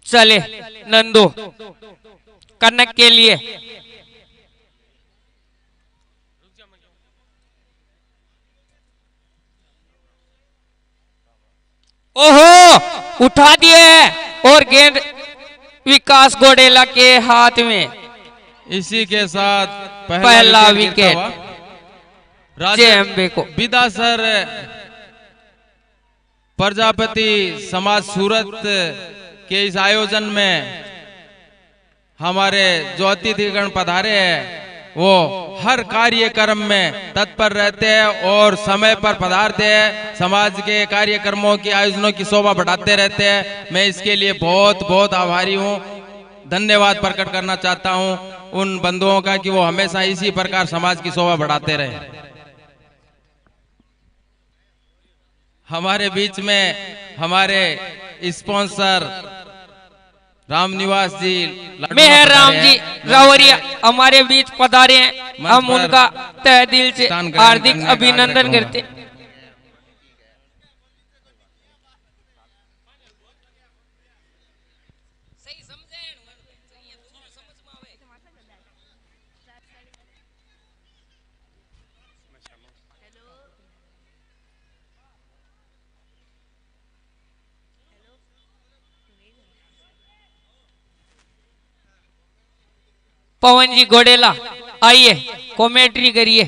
चले नंदू कनक के लिए ओहो उठा दिए और गेंद विकास गोडेला के हाथ में। इसी के साथ पहला विकेट जेएमबी को। बिदासर प्रजापति समाज सूरत के इस आयोजन में हमारे जो अतिथिगण पधारे हैं वो हर कार्यक्रम में तत्पर रहते हैं और समय पर पधारते हैं, समाज के कार्यक्रमों की आयोजनों की शोभा बढ़ाते रहते हैं। मैं इसके लिए बहुत बहुत आभारी हूँ, धन्यवाद प्रकट करना चाहता हूँ उन बंधुओं का कि वो हमेशा इसी प्रकार समाज की शोभा बढ़ाते रहे। हमारे बीच में हमारे स्पॉन्सर रामनिवास जी मेहर राम जी रावरिया हमारे बीच पधारे हैं, हम उनका तहे दिल से हार्दिक अभिनंदन करते हैं। पवन जी गोडेला आइए कमेंट्री करिए।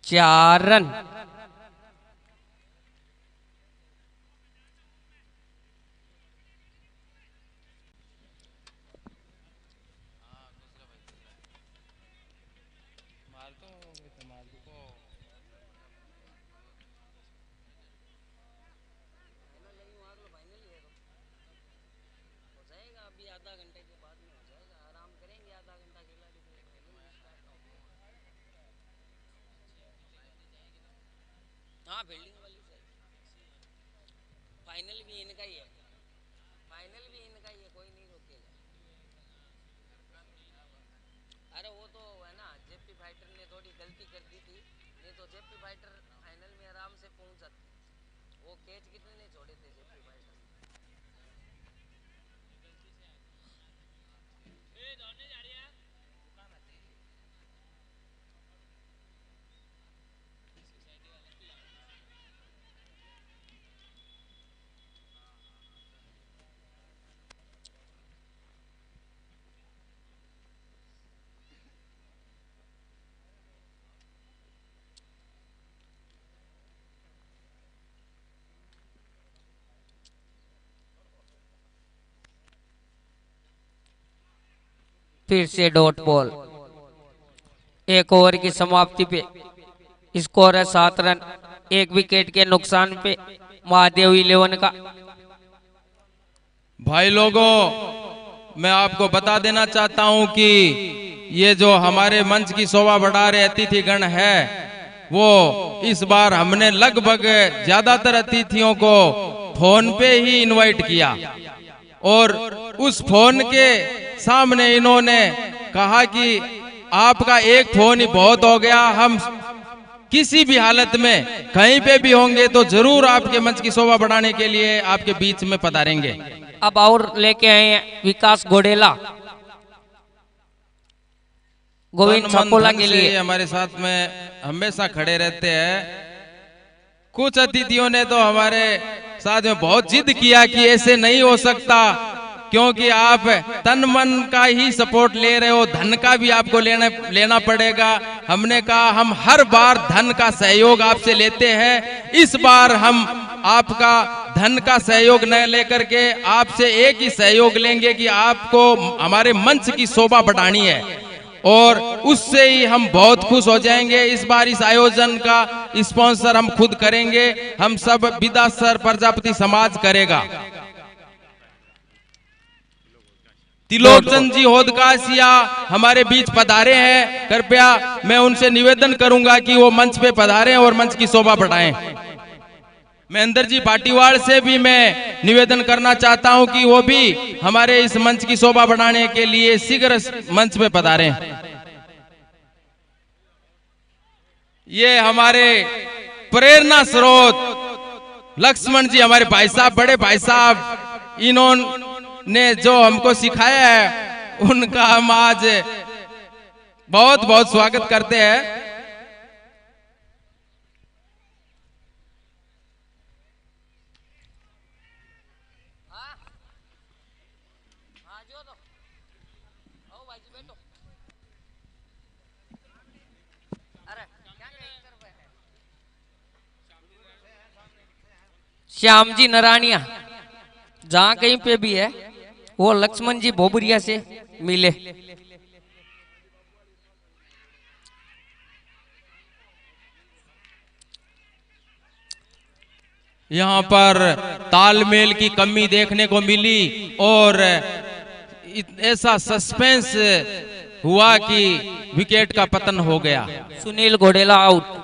चार रन फील्डिंग वाली फाइनल भी इनका ही है, फाइनल भी इनका ही है, कोई नहीं रोकेगा। अरे वो तो है ना, जेपी फाइटर ने थोड़ी गलती कर दी थी, नहीं तो जेपी फाइटर फाइनल में आराम से पहुंच जाती। वो कैच कितने ने छोड़े थे जेपी फाइटर। फिर से डॉट बॉल, एक ओवर की समाप्ति पे स्कोर है 7 रन, 1 विकेट के नुकसान पे महादेव 11 का। भाई लोगों, मैं आपको बता देना चाहता हूं कि ये जो हमारे मंच की शोभा बढ़ा रहे अतिथिगण है वो इस बार हमने लगभग ज्यादातर अतिथियों को फोन पे ही इनवाइट किया और उस फोन के सामने इन्होंने कहा कि आपका एक फोन ही बहुत हो गया, हम किसी भी हालत में कहीं पे भी होंगे तो जरूर आपके मंच की शोभा बढ़ाने के लिए आपके बीच में पधारेंगे। अब और लेके आए हैं विकास गोडेला गोविंद छापोला के लिए, हमारे साथ में हमेशा खड़े रहते हैं। कुछ अतिथियों ने तो हमारे साथ में बहुत जिद किया कि ऐसे नहीं हो सकता, क्योंकि आप तन मन का ही सपोर्ट ले रहे हो, धन का भी आपको लेना पड़ेगा। हमने कहा हम हर बार धन का सहयोग आपसे लेते हैं, इस बार हम आपका धन का सहयोग न लेकर के आपसे एक ही सहयोग लेंगे कि आपको हमारे मंच की शोभा बढ़ानी है और उससे ही हम बहुत खुश हो जाएंगे। इस बार इस आयोजन का स्पॉन्सर हम खुद करेंगे, हम सब बिदासर प्रजापति समाज करेगा। त्रिलोकचंद जी होदकासिया हमारे बीच पधारे हैं। कृपया मैं उनसे निवेदन करूंगा कि वो मंच पे पधारें और मंच की शोभा बढ़ाएं। महेंद्र जी पाटीवाल से भी मैं निवेदन करना चाहता हूं कि वो भी हमारे इस मंच की शोभा बढ़ाने के लिए शीघ्र मंच पे पधारें। ये हमारे प्रेरणा स्रोत लक्ष्मण जी, हमारे भाई साहब, बड़े भाई साहब, इन्होंने जो हमको सिखाया है उनका हम आज बहुत बहुत स्वागत करते हैं। श्याम जी नरानिया जहां कहीं पे भी है वो लक्ष्मण जी भोबरिया से मिले। यहाँ पर तालमेल की कमी देखने को मिली और ऐसा सस्पेंस हुआ कि विकेट का पतन हो गया। सुनील घोडेला आउट।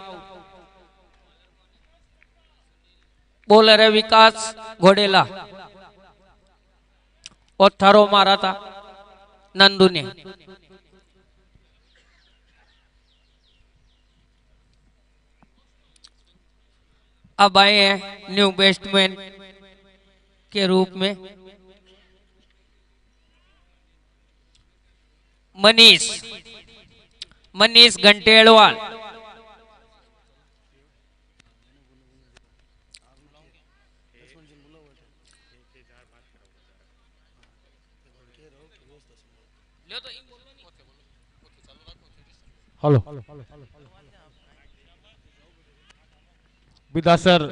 बॉलर है विकास घोडेला और थरो मारा था नंदू ने। अब आए हैं न्यू बैट्समैन के रूप में मनीष घंटेलवाल। हेलो, विदासर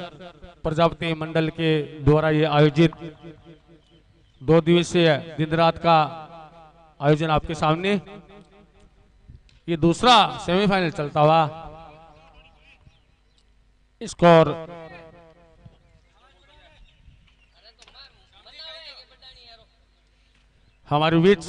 प्रजापति मंडल के द्वारा ये आयोजित 2 दिवसीय दिन रात का आयोजन आपके सामने, ये दूसरा सेमीफाइनल चलता हुआ। स्कोर हमारे बीच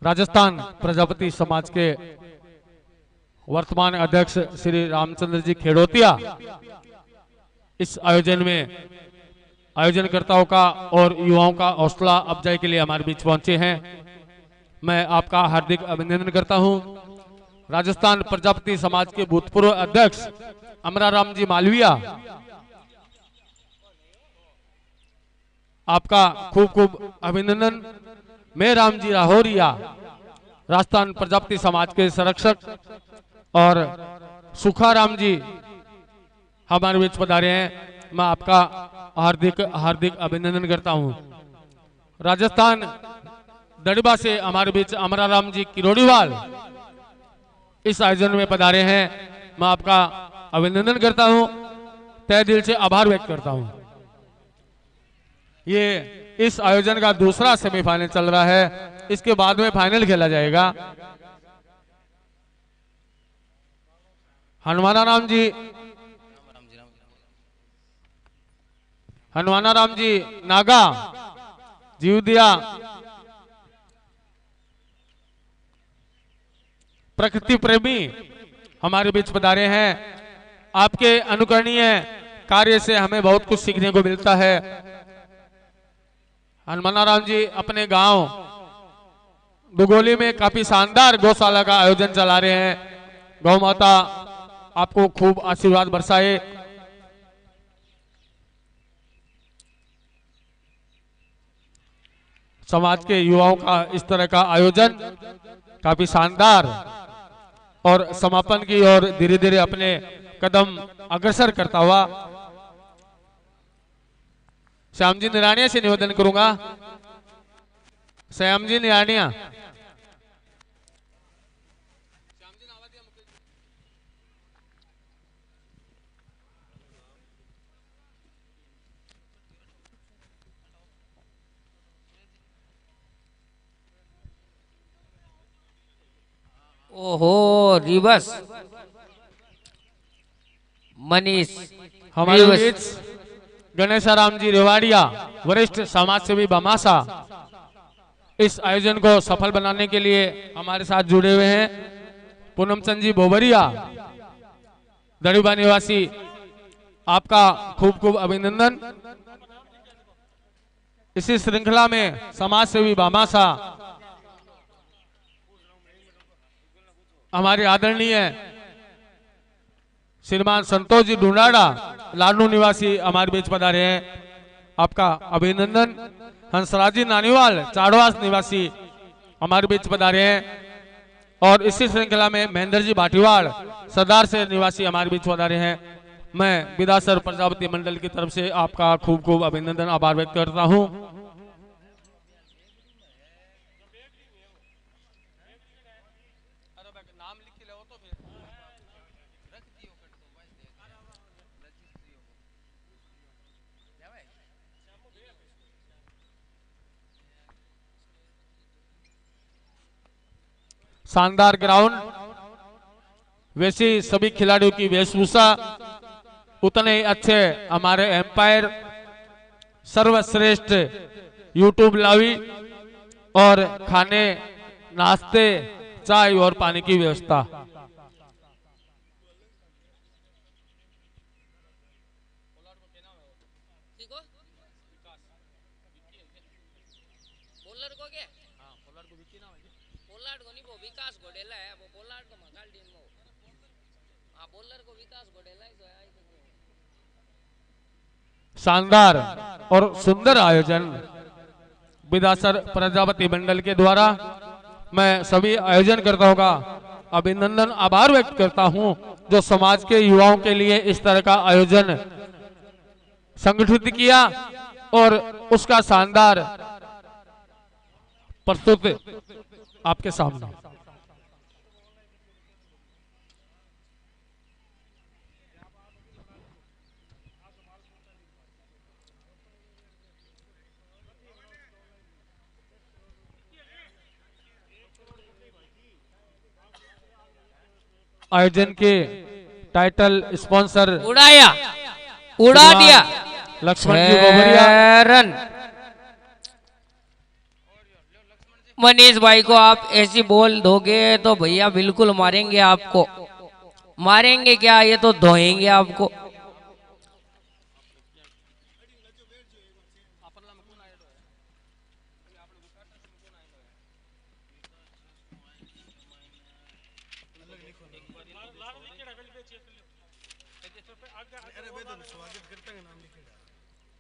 राजस्थान प्रजापति समाज के वर्तमान अध्यक्ष श्री रामचंद्र जी खेड़ोतिया इस आयोजन में आयोजनकर्ताओं का और युवाओं का हौसला अफजाई के लिए हमारे बीच पहुंचे हैं। मैं आपका हार्दिक अभिनंदन करता हूं। राजस्थान प्रजापति समाज के भूतपूर्व अध्यक्ष अमराराम जी मालविया, आपका खूब खूब अभिनंदन। मैं राम जी राहोरिया, राजस्थान प्रजापति समाज के संरक्षक, और सुखाराम जी हमारे बीच पधारे हैं। मैं आपका हार्दिक हार्दिक अभिनंदन करता हूं। राजस्थान दड़बा से हमारे बीच अमराराम जी किरोड़ीवाल इस आयोजन में पधारे हैं। मैं आपका अभिनंदन करता हूं, तहे दिल से आभार व्यक्त करता हूं। ये इस आयोजन का दूसरा सेमीफाइनल चल रहा है, इसके बाद में फाइनल खेला जाएगा। हनुमानाराम जी नागा जीवदिया प्रकृति प्रेमी हमारे बीच पधारे हैं। आपके अनुकरणीय कार्य से हमें बहुत कुछ सीखने को मिलता है। हनुमानाराम जी अपने गांव दुगोली में काफी शानदार गौशाला का आयोजन चला रहे हैं। गौ माता आपको खूब आशीर्वाद बरसाए। समाज के युवाओं का इस तरह का आयोजन काफी शानदार और समापन की ओर धीरे धीरे अपने कदम अग्रसर करता हुआ। श्याम जी निरानिया से निवेदन करूंगा। श्याम जी निरानिया, ओहो रिवर्स मनीष हमारे रिवर्स। बीच गणेशाराम जी रेवाड़िया वरिष्ठ समाज सेवी बमासा इस आयोजन को सफल बनाने के लिए हमारे साथ जुड़े हुए हैं। पूनमचंद जी बोबरिया दड़ीबा निवासी, आपका खूब खूब अभिनंदन। इसी श्रृंखला में समाज सेवी बामासा हमारे आदरणीय श्रीमान संतोष जी ढूंढाड़ा लाडनू निवासी हमारे बीच पधारे हैं, आपका अभिनंदन। हंसराज जी नानीवाल चाड़वास निवासी हमारे बीच पधारे हैं। और इसी श्रृंखला में महेंद्र जी भाटीवाड़ सरदार से निवासी हमारे बीच पधारे हैं। मैं विदासर प्रजापति मंडल की तरफ से आपका खूब खूब अभिनंदन आभार व्यक्त करता हूं। शानदार ग्राउंड, वैसी सभी खिलाड़ियों की वेशभूषा, उतने ही अच्छे हमारे एम्पायर, सर्वश्रेष्ठ यूट्यूब लावी और खाने नाश्ते चाय और पानी की व्यवस्था। शानदार और सुंदर आयोजन विदासर प्रजापति मंडल के द्वारा मैं सभी आयोजनकर्ताओं का अभिनंदन आभार व्यक्त करता हूं, जो समाज के युवाओं के लिए इस तरह का आयोजन संगठित किया और उसका शानदार प्रस्तुत आपके सामने। आयोजन के टाइटल स्पॉन्सर उड़ा दिया लक्ष्मण जी बोबरिया। रन मनीष भाई को आप ऐसी बॉल दोगे तो भैया बिल्कुल मारेंगे आपको। मारेंगे क्या, ये तो धोएंगे आपको।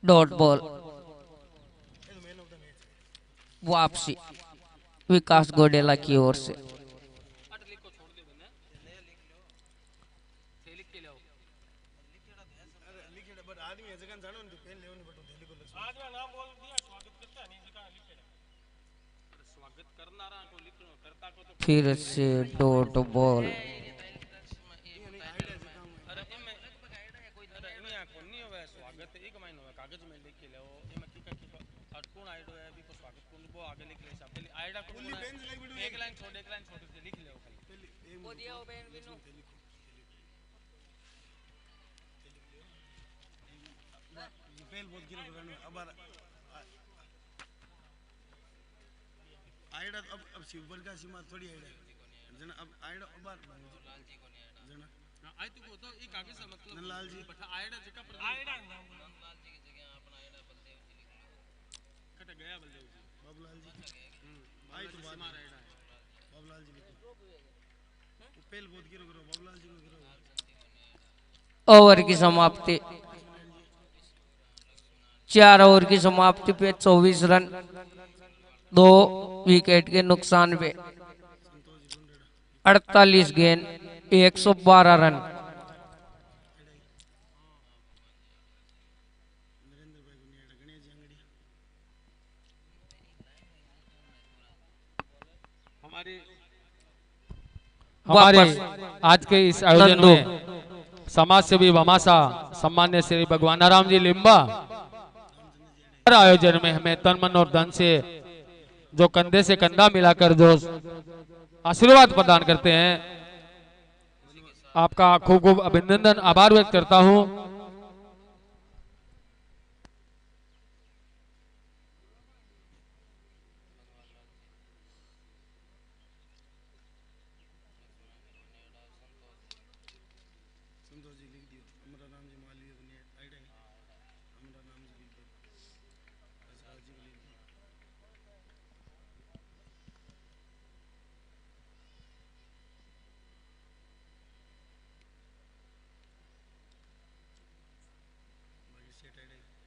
डॉट बॉल वापसी विकास गोडेला की ओर से। फिर से डॉट बॉल अब शिवबल का सीमा थोड़ी जना अब आइडा बार जना आई तो तो एक आगे से मतलब नंदलाल जी बट आइडा जगह पर आइडा नंदलाल जी की जगह अपना आइडा बलदेव जी लिख लो। कट गया बलदेव जी बाबूलाल जी आई तो सीमा आइडा है बाबूलाल जी लिखो पेल बहुत गिरो करो बाबूलाल जी को गिरो। ओवर की समाप्ति 4 ओवर की समाप्ति पे 24 रन 2 विकेट के नुकसान पे 48 गेंद 112 रन। हमारे आज के इस आयोजन में समाज सेवी बमासा सम्मान्य श्री भगवानाराम जी लिम्बा आयोजन में हमें तन मन और धन से जो कंधे से कंधा मिलाकर जो आशीर्वाद प्रदान करते हैं, आपका खूब खूब अभिनंदन, आभार व्यक्त करता हूं। संतोष जी लिख दियो, हमारा नाम जी माली अपनी आईडी है, हमारा नाम जी लिख दियो, असराज जी को लिख दियो। बाकी सेट आईडी गणेश जी देवाड़ी।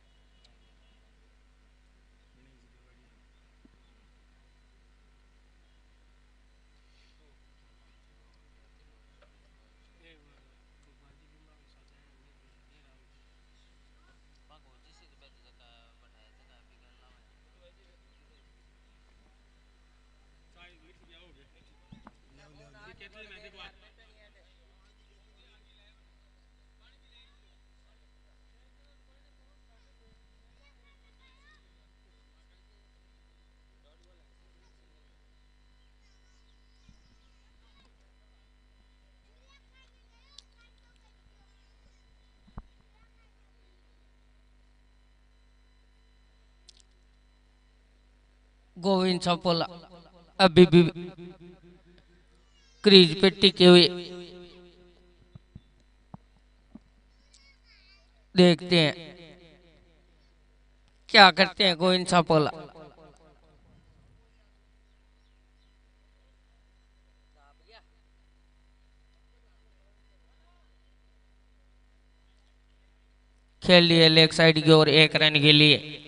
गोविंद छापोला अभी भी क्रीज पे टिके हुए देखते हैं क्या करते हैं गोविंद छापोला। खेल लिए लेग साइड की ओर 1 रन के लिए।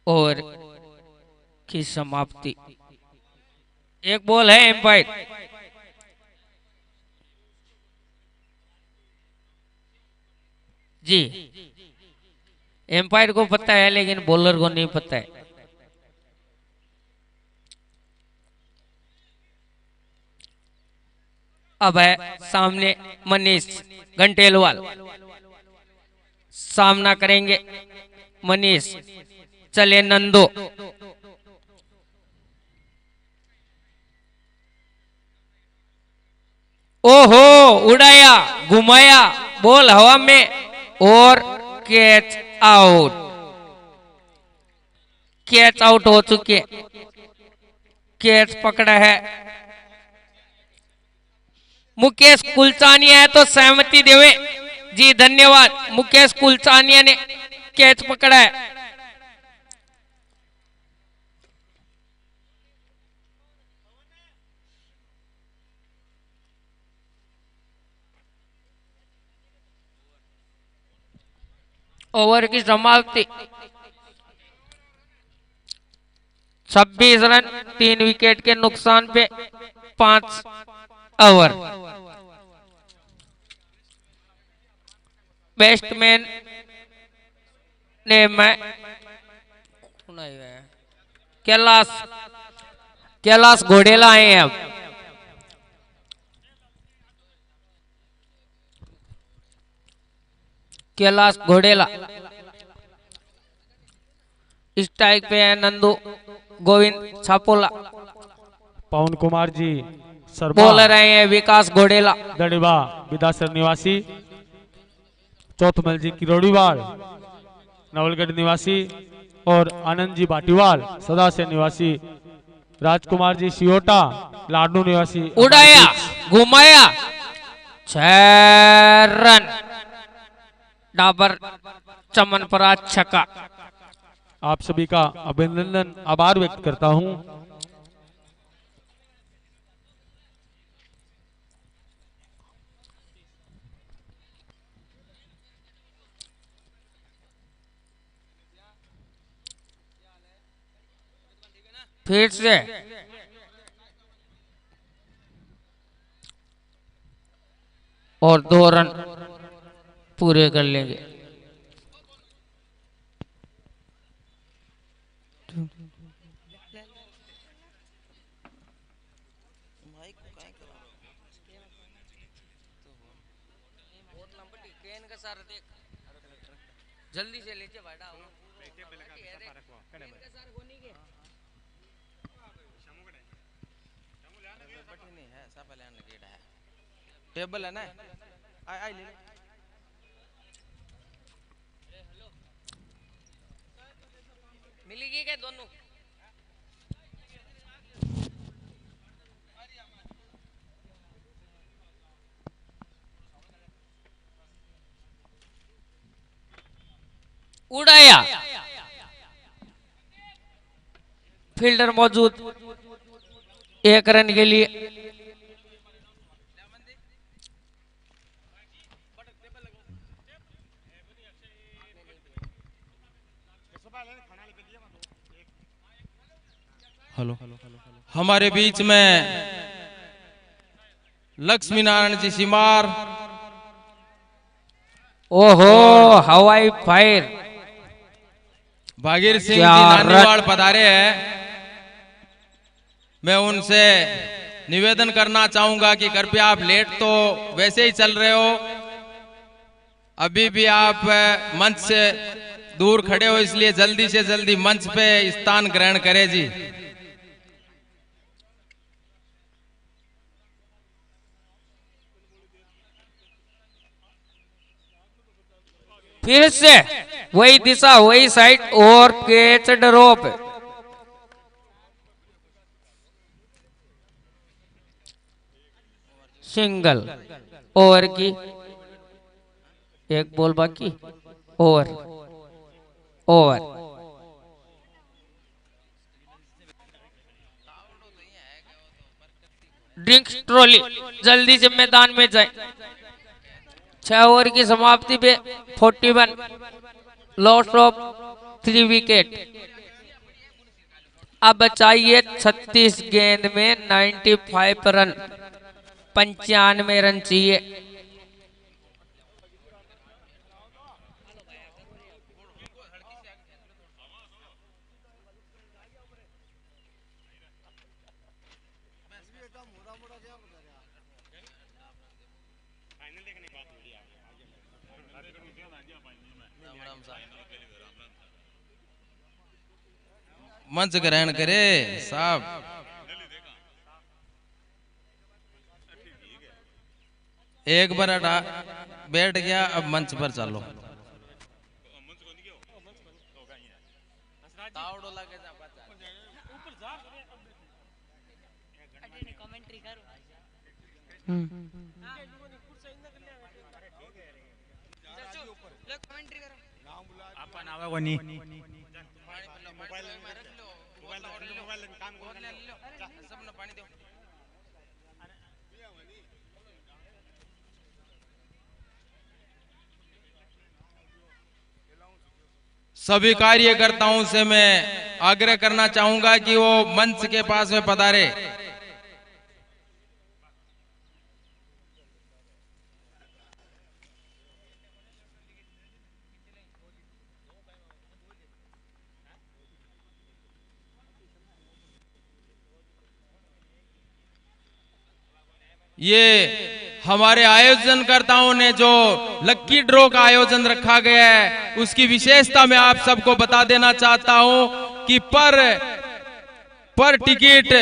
और की समाप्ति। एक बॉल है एम्पायर। जी एम्पायर को पता है लेकिन बॉलर को नहीं पता है। अब है सामने मनीष घंटेलवाल, सामना करेंगे मनीष। चले नंदो, ओहो उड़ाया, घुमाया, बॉल हवा में और कैच आउट। कैच आउट हो चुके, कैच पकड़ा है मुकेश कुलचानिया है तो सहमति देवे जी, धन्यवाद। मुकेश कुलचानिया ने कैच पकड़ा है। ओवर की समाप्ति 26 रन 3 विकेट के नुकसान पे 5 ओवर। बैट्समैन ने मैं कैलाश घोडेला आए हैं। अब कैलाश घोडेला स्ट्राइक पे है नंदू गोविंद छापोला। पवन कुमार जी शर्मा बॉलर आए हैं विकास घोडेला, दड़िबा विदासर निवासी, चौथमल जी किरोड़ीवाल नवलगढ़ निवासी, और आनंद जी बाटीवाल सदा से निवासी, राजकुमार जी सियोटा लाडू निवासी। उड़ाया, घुमाया, 6 रन। डाबर चमनपरा छक्का। आप सभी का अभिनंदन, आभार व्यक्त करता हूं। फिर से और 2 रन पूरे कर लेंगे। जल्दी से लीजिए भाड़ा टेबल है ना आई ले मिलेगी क्या दोनों उड़ाया फील्डर मौजूद 1 रन के लिए हेलो हमारे बीच में लक्ष्मी नारायण जी सिमार ओहो हवाई फायर भागीर सिंह जी क्या नानीवाड़ पधारे हैं। मैं उनसे निवेदन करना चाहूंगा कि कृपया आप लेट तो वैसे ही चल रहे हो, अभी भी आप मंच से दूर खड़े हो, इसलिए जल्दी से जल्दी मंच पे स्थान ग्रहण करें जी। फिर से वही दिशा वही साइड और कैच ड्रॉप सिंगल ओवर की 1 बॉल बाकी ओवर ओवर ड्रिंक्स ट्रॉली जल्दी से मैदान में जाए। 6 ओवर की समाप्ति पे 41 लॉस ऑफ 3 विकेट। अब चाहिए 36 गेंद में 95 रन 95 रन चाहिए। मंच ग्रहण करे साहब। एक बार बैठ गया, अब मंच पर चलो। सभी कार्यकर्ताओं से मैं आग्रह करना चाहूंगा कि वो मंच के पास में पधारे। ये हमारे आयोजनकर्ताओं ने जो लक्की ड्रॉ का आयोजन रखा गया है, उसकी विशेषता मैं आप सबको बता देना चाहता हूं कि पर टिकट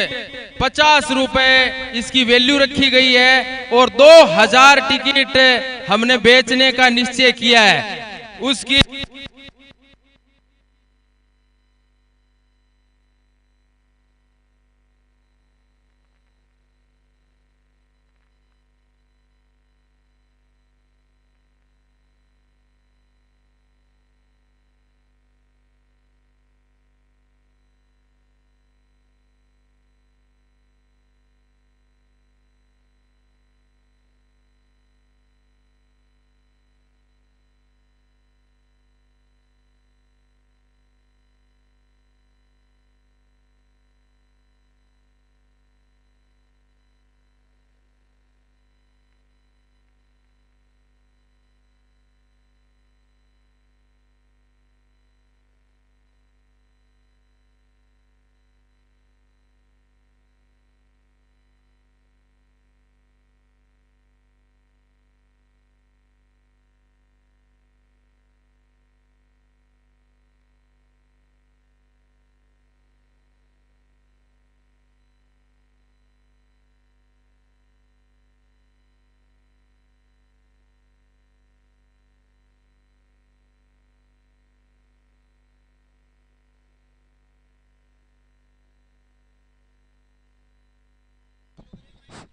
50 रुपए इसकी वैल्यू रखी गई है और 2000 टिकट हमने बेचने का निश्चय किया है। उसकी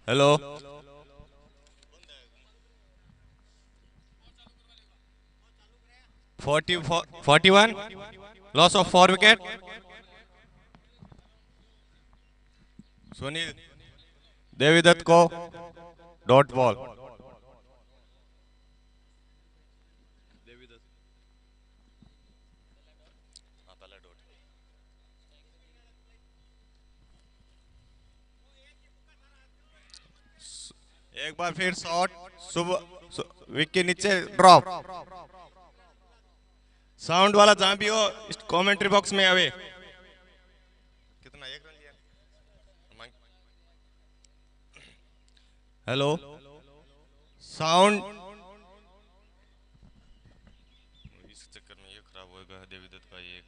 hello, 41 loss of 4 wicket. Sunil Devidatt co dot ball. एक बार फिर शॉट, विकेट के नीचे ड्रॉप। साउंड वाला जहां भी हो कमेंट्री बॉक्स में आवे। कितना, 1 रन लिया? Hello, sound. इस चक्कर में ये खराब होएगा देवीदत्त का एक।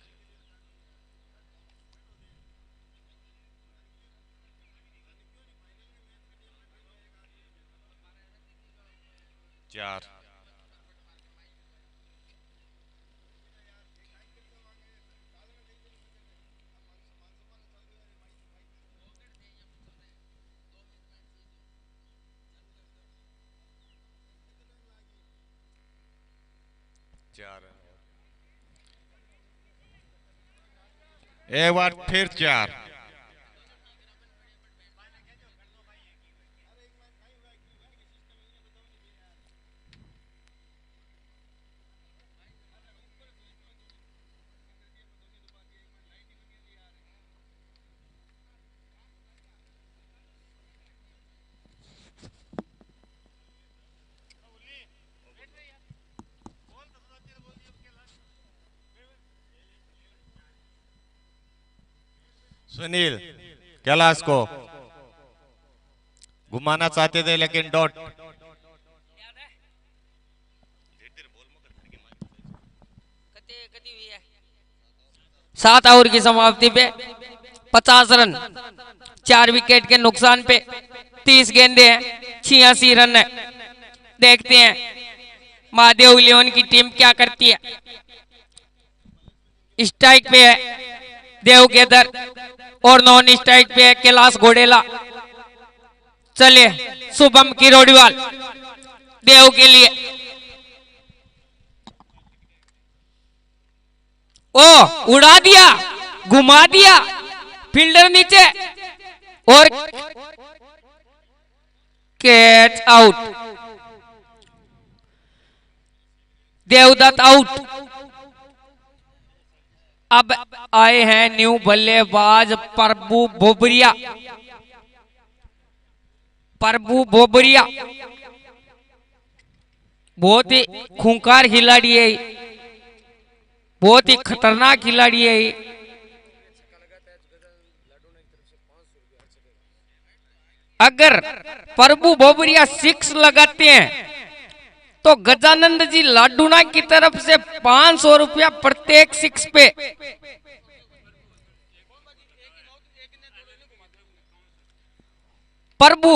चार। एक बार फिर 4। सुनील कैलाश को घुमाना चाहते थे लेकिन डॉट। 7 ओवर की समाप्ति पे 50 रन, 4 विकेट के नुकसान पे 30 गेंदे हैं, 86 रन है। देखते हैं महादेव इलेवन की टीम क्या करती है। स्ट्राइक पे है देव केदर और नॉन स्ट्राइक पे है कैलाश घोडेला। चलिए शुभम किरोड़ीवाल देव के लिए। ओ उड़ा दिया, घुमा दिया, फील्डर नीचे और कैच आउट। देवदत्त आउट। अब आए हैं न्यू बल्लेबाज प्रभु बोबरिया। प्रभु बोबरिया बहुत ही खूंखार खिलाड़ी है, बहुत ही खतरनाक खिलाड़ी है। अगर प्रभु बोबरिया 6 लगाते हैं तो गजानंद जी लाडूना की तरफ से 500 रुपया प्रत्येक 6 पे। प्रभु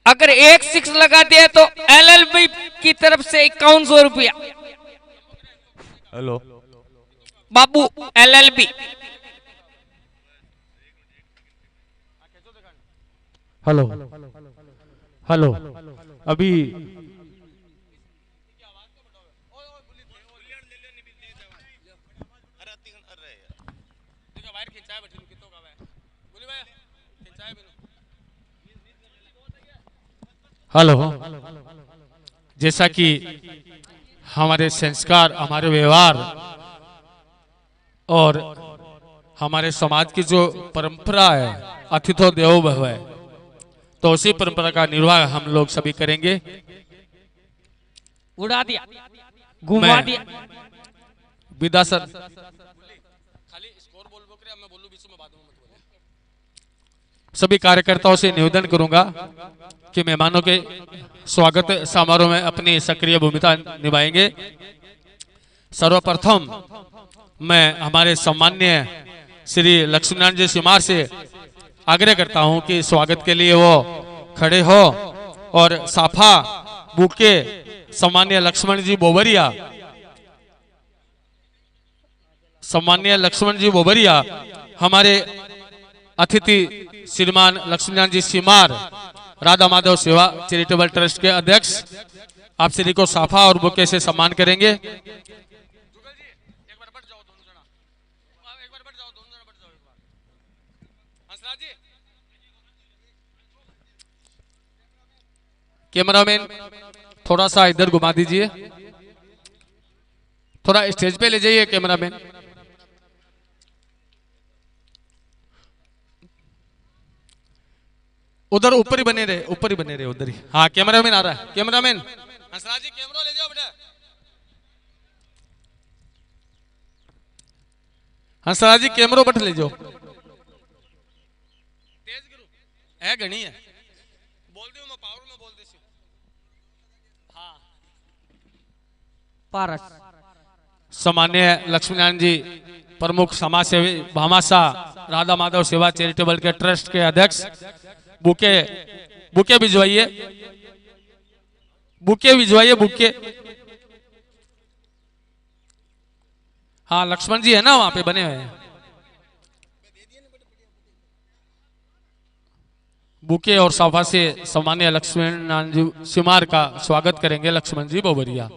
अगर 1 6 लगाते हैं तो एलएलबी की तरफ से 5100 रुपया। हेलो बाबू एलएलबी। हेलो हेलो, अभी हेलो, जैसा कि हमारे संस्कार, हमारे व्यवहार और हमारे समाज की जो परंपरा है अतिथो देवो भव है, तो उसी परंपरा का निर्वाह हम लोग सभी करेंगे। उड़ा दिया, घुमा दिया। विदा सर, सभी कार्यकर्ताओं से निवेदन करूंगा कि मेहमानों के स्वागत समारोह में अपनी सक्रिय भूमिका निभाएंगे। सर्वप्रथम मैं हमारे सम्माननीय श्री लक्ष्मीनारायण जी सिमार से आग्रह करता हूं कि स्वागत के लिए वो खड़े हो और साफा बुके सम्माननीय लक्ष्मण जी बोबरिया, सम्माननीय लक्ष्मण जी बोबरिया हमारे अतिथि श्रीमान लक्ष्मीनारायण जी सीमार राधा माधव सेवा चैरिटेबल ट्रस्ट के अध्यक्ष आप श्री को साफा और बुके से सम्मान करेंगे। कैमरामैन थोड़ा सा इधर घुमा दीजिए, थोड़ा स्टेज पे ले जाइए कैमरामैन। उधर ऊपर ही बने रहे, ऊपर ही बने रहे उधर ही। हाँ कैमरामैन आ रहा है, कैमरामैन हंसराज जी कैमरा ले जाओ बेटा। हंसराज जी कैमरो बट ले जाओ। तेज करो है घनी है बोल दो मैं पावर में बोल देसी। हाँ पारस सामान्य लक्ष्मीनारायण जी प्रमुख समाज सेवी भामाशाह राधा माधव सेवा चैरिटेबल के ट्रस्ट के अध्यक्ष बुके बुके भिजवाइए, बुके भिजवाइए बुके। हाँ लक्ष्मण जी है ना वहां पे बने हुए हैं। बुके और साफा से सामान्य लक्ष्मण नारायण जी सिमार का स्वागत करेंगे लक्ष्मण जी बोबरिया।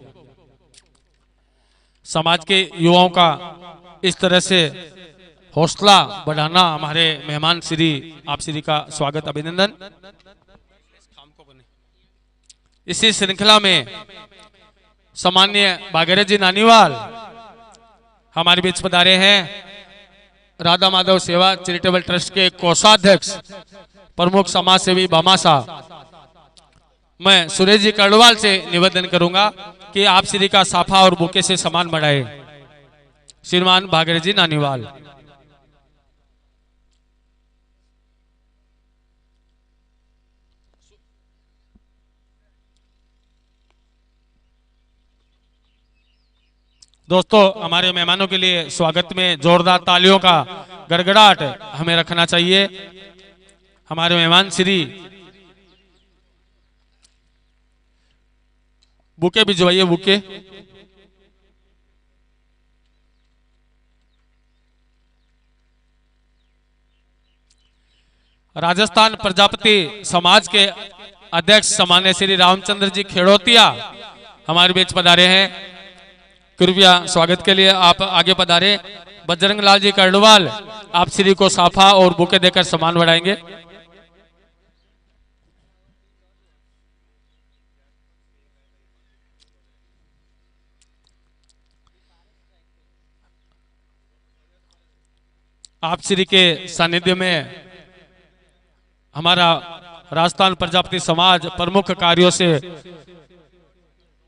समाज के युवाओं का इस तरह से हौसला बढ़ाना हमारे मेहमान श्री आप श्री का स्वागत अभिनंदन। इसी श्रृंखला में सामान्य भागीरथ जी नानीवाल हमारे बीच पधारे हैं। राधा माधव सेवा चैरिटेबल ट्रस्ट के कोषाध्यक्ष प्रमुख समाज सेवी भामाशाह मैं सुरेश जी कर्णवाल से निवेदन करूंगा कि आप श्री का साफा और बुके से सम्मान बढ़ाए। श्रीमान भागीरथ जी नानीवाल। दोस्तों हमारे मेहमानों के लिए स्वागत में जोरदार तालियों का गड़गड़ाहट हमें रखना चाहिए। हमारे मेहमान श्री बुके भिजवाइए बुके। राजस्थान प्रजापति समाज के अध्यक्ष सामान्य श्री रामचंद्र जी खेड़ोतिया हमारे बीच पधारे हैं। कृपया स्वागत के लिए आप आगे पधारे। बजरंग लाल जी कर्णवाल आप श्री को साफा और बुके देकर सम्मान बढ़ाएंगे। आप श्री के सानिध्य में हमारा राजस्थान प्रजापति समाज प्रमुख कार्यों से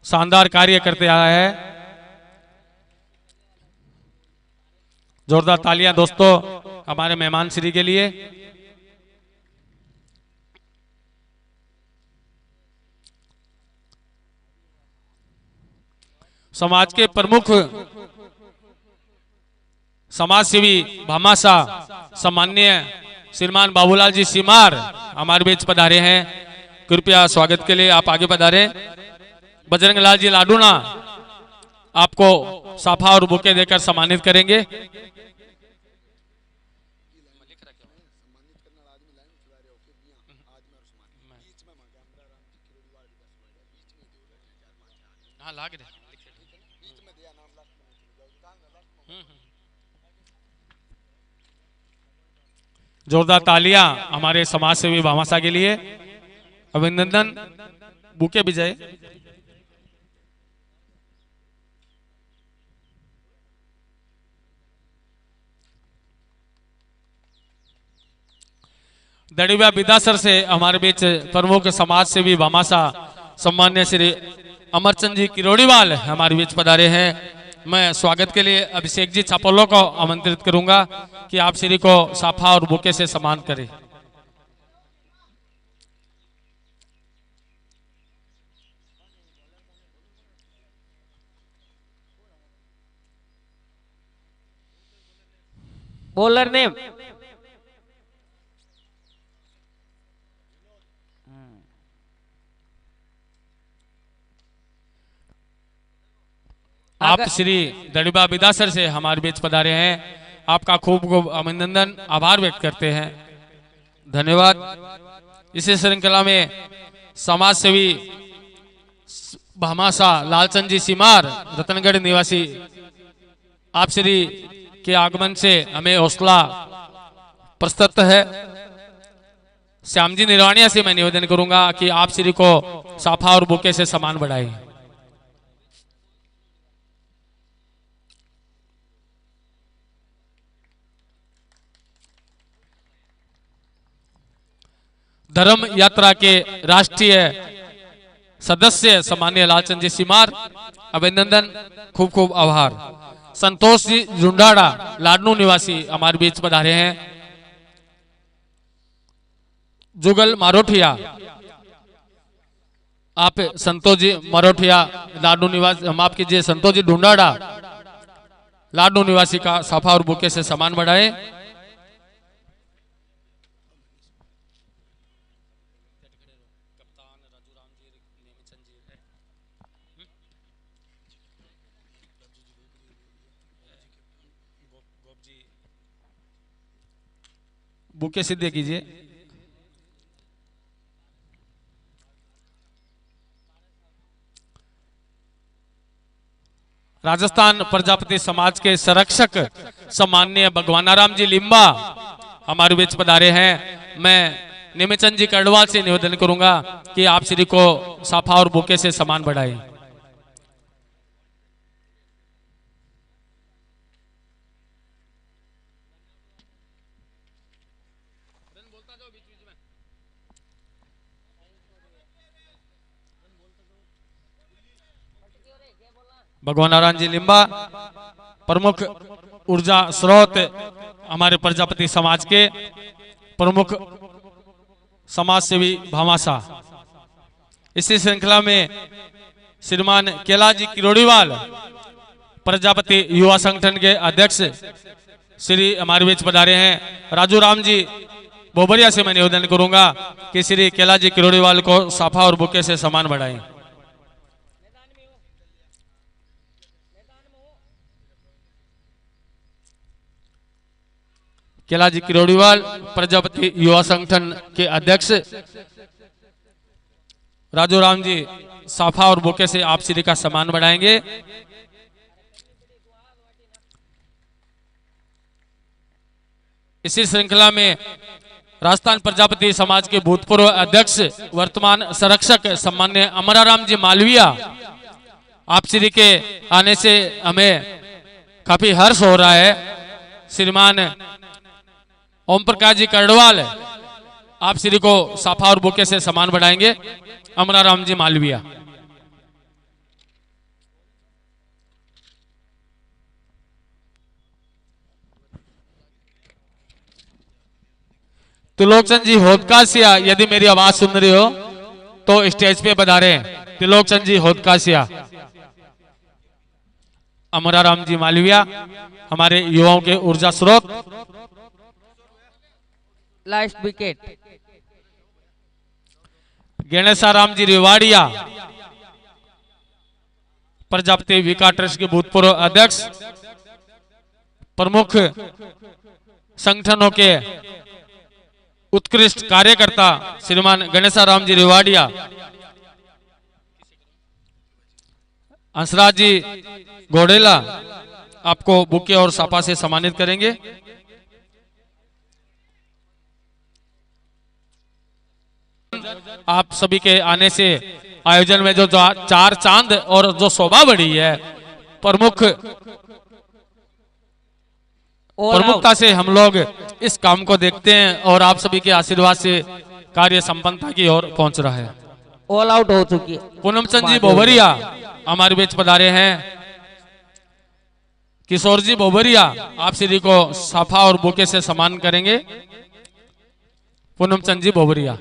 शानदार कार्य करते आया है। जोरदार तालियां दोस्तों हमारे मेहमान श्री के लिए। समाज के प्रमुख समाज सेवी भामाशाह सामान्य श्रीमान बाबूलाल जी सीमार हमारे बीच पधारे हैं। कृपया स्वागत के लिए आप आगे पधारे। बजरंग लाल जी लाडूना आपको साफा और बुके देकर सम्मानित करेंगे। जोरदार तालियां हमारे समाज सेवी भामाशाह के लिए। अभिनंदन बुके विजय। दड़िया विदासर से हमारे बीच प्रमुख समाज सेवी भामाशाह सम्मान्य श्री अमरचंद जी किरोड़ीवाल हमारे बीच पधारे हैं। मैं स्वागत के लिए अभिषेक जी छापोलो को आमंत्रित करूंगा कि आप श्री को साफा और बुके से सम्मान करें। बॉलर नेम आप श्री दड़िबा विदासर से हमारे बीच पधारे हैं। आपका खूब खूब अभिनंदन आभार व्यक्त करते हैं। धन्यवाद। इसी श्रृंखला में समाज सेवी भामासा लालचंद जी सिमार रतनगढ़ निवासी, आप श्री के आगमन से हमें हौसला प्रस्तुत है। श्याम जी निर्वाणिया से मैं निवेदन करूंगा कि आप श्री को साफा और बुके से सम्मान बढ़ाएं। धर्म यात्रा के राष्ट्रीय सदस्य सम्मान्य लालचंद जी सिमार, अभिनंदन, खूब खूब आभार। संतोष जी झुंडाड़ा लाडनू निवासी हमारे बीच पधारे हैं। जुगल मारोठिया, आप संतोष जी मारोठिया लाडनू निवासी, माफ कीजिए संतोष जी ढूंढाड़ा लाडनू निवासी का साफा और बुके से सम्मान बढ़ाए। बुके सीधे कीजिए। राजस्थान प्रजापति समाज के संरक्षक सम्माननीय भगवानाराम जी लिम्बा हमारे बीच पधारे हैं। मैं निमिचंद जी कड़वाल से निवेदन करूंगा कि आप श्री को साफा और बुके से सम्मान बढ़ाएं। भगवान नारायण जी लिम्बा, प्रमुख ऊर्जा स्रोत हमारे प्रजापति समाज के प्रमुख समाज सेवी भामासा। इसी श्रृंखला में श्रीमान केलाजी किरोड़ीवाल प्रजापति युवा संगठन के अध्यक्ष श्री हमारे बीच पधारे हैं। राजू राम जी बोबरिया से मैं निवेदन करूंगा कि श्री केलाजी किरोड़ीवाल को साफा और बुके से सम्मान बढ़ाएं। केलाजी किरोड़ीवाल प्रजापति युवा संगठन के अध्यक्ष राजू राम जी साफा और बुके से आप श्री का सम्मान बढ़ाएंगे। इसी श्रृंखला में राजस्थान प्रजापति समाज के भूतपूर्व अध्यक्ष वर्तमान संरक्षक सम्मान्य अमराराम जी मालविया, आप श्री के आने से हमें काफी हर्ष हो रहा है। श्रीमान ओम प्रकाश जी करडवाल, आप श्री को साफा और बुके से सम्मान बढ़ाएंगे। अमराराम जी मालविया। त्रिलोकचंद जी होदकासिया, यदि मेरी आवाज सुन रही हो तो स्टेज पे पधारे। त्रिलोकचंद जी होदकासिया। अमराराम जी मालविया हमारे युवाओं के ऊर्जा स्रोत। लास्ट विकेट गणेशाराम जी रेवाड़िया, प्रजापति विकास ट्रस्ट के भूतपूर्व अध्यक्ष, प्रमुख संगठनों के उत्कृष्ट कार्यकर्ता श्रीमान गणेशाराम जी रेवाड़िया। हंसराज जी घोड़ेला आपको बुके और साफा से सम्मानित करेंगे। आप सभी के आने से आयोजन में जो चार चांद और जो शोभा बढ़ी है, प्रमुखता से हम लोग इस काम को देखते हैं और आप सभी के आशीर्वाद से कार्य संपन्नता की ओर पहुंच रहा है। ऑल आउट हो चुकी है। पूनमचंद जी बोबरिया हमारे बीच पधारे हैं। किशोर जी बोबरिया, आप श्री को साफा और बुके से सम्मान करेंगे। Poonamchand ji Bobaria.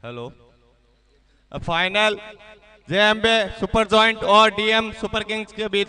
Hello. Final JMB super joint और डीएम सुपर किंग्स के बीच